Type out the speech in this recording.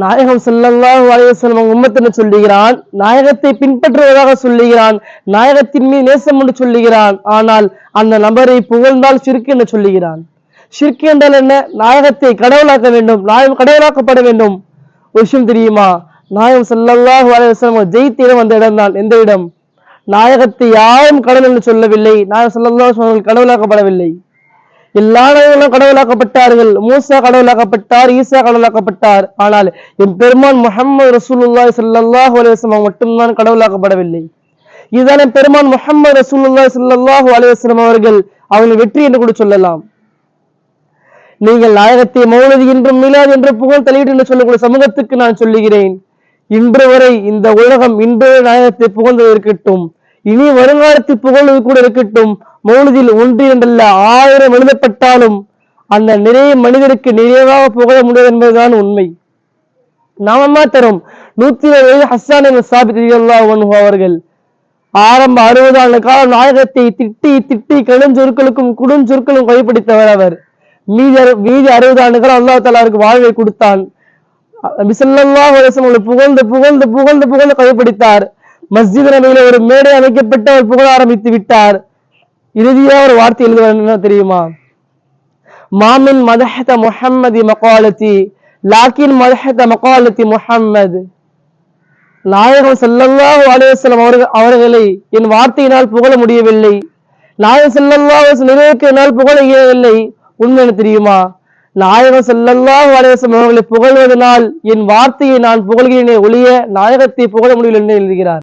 நாயகம் ஸல்லல்லாஹு அலைஹி வஸல்லம் உம்மத்தின்னு சொல்லுகிறான், நாயகத்தை பின்பற்றுவதாக சொல்லுகிறான், நாயகத்தின் மீது நேசம் என்று சொல்லுகிறான். ஆனால் அந்த நபரை புகழ்ந்தால் ஷிர்க் என்று சொல்லுகிறான். ஷிர்க் என்றால் என்ன? நாயகத்தை கடவுளாக்க வேண்டும், நாயகம் கடவுளாக்கப்பட வேண்டும். ஒரு விஷயம் தெரியுமா? நாயகம் ஸல்லல்லாஹு அலைஹி வஸல்லம் ஜெயித்த இடம் அந்த இடம் தான். எந்த இடம்? நாயகத்தை யாரும் கடவுள் என்று சொல்லவில்லை, நாயகம் ஸல்லல்லாஹு அலைஹி வஸல்லம் கடவுளாக்கப்படவில்லை. எல்லா நபிகளும் கடவுளாக்கப்பட்டார்கள். மூசா கடவுளாக்கப்பட்டார், ஈசா கடவுளாக்கப்பட்டார். ஆனால் என் பெருமான் முஹம்மது ரசூலுல்லாஹி ஸல்லல்லாஹு அலைஹி வஸல்லம் மட்டும்தான் கடவுளாக்கப்படவில்லை. இதுதான் என் பெருமான் முஹம்மது ரசூலுல்லாஹி ஸல்லல்லாஹு அலைஹி வஸல்லம் அவர்கள் அவர்கள் வெற்றி என்று கூட சொல்லலாம். நீங்கள் நாயகத்தை மௌலிது என்றும் மீலாது என்று புகழ் தலையீடு என்று சொல்லக்கூடிய சமூகத்துக்கு நான் சொல்லுகிறேன், இன்று வரை இந்த உலகம் இன்று நாயகத்தை புகழ்ந்து இருக்கட்டும், இனி வருங்காலத்தில் புகழ்வது கூட இருக்கட்டும், மௌலிதில் ஒன்று என்றல்ல 1000 எழுதப்பட்டாலும் அந்த நிறைய மனிதருக்கு நிறைவாக புகழ முடியாது என்பதுதான் உண்மை. நாம மாத்திரம் 120 ஹஸ்ஸான் இப்னு சாபித் ரலியல்லாஹு அன்ஹு அவர்கள் ஆரம்ப 60 ஆண்டு காலம் நாயகத்தை திட்டி திட்டி கடுஞ்சொற்களுக்கும் குடுஞ்சொற்களும் கைப்பிடித்தவர் அவர். மீதி 60 ஆண்டு காலம் அல்லாஹ் தஆலா அவருக்கு வாழ்வை கொடுத்தான். நபி ஸல்லல்லாஹு அலைஹி வஸல்லம் புகழ்ந்து புகழ்ந்து புகழ்ந்து புகழ்ந்து கைப்பிடித்தார். மஸ்ஜித் நபியில ஒரு மேடை அமைக்கப்பட்டு அவர் புகழ ஆரம்பித்து விட்டார். இறுதியா ஒரு வார்த்தை எழுதுவார், என்ன தெரியுமா? மாமின் மதஹத முஹம்மதி மகாலத்தி லாக்கின் மதஹத மகாலத்தி முஹம்மது. நாயகம் ஸல்லல்லாஹு அலைஹி வஸல்லம் அவர்களை என் வார்த்தையினால் புகழ முடியவில்லை, நாயகம் ஸல்லல்லாஹு அலைஹி வஸல்லம் நினைவுக்கு என்னால் புகழ இயலவில்லை. உண்மை என்ன தெரியுமா? நாயகம் ஸல்லல்லாஹு அலைஹி வஸல்லம் அவர்களை புகழ்வதனால் என் வார்த்தையை நான் புகழ்கிறேனே ஒழிய நாயகத்தை புகழ முடியவில்லை என்று எழுதுகிறார்.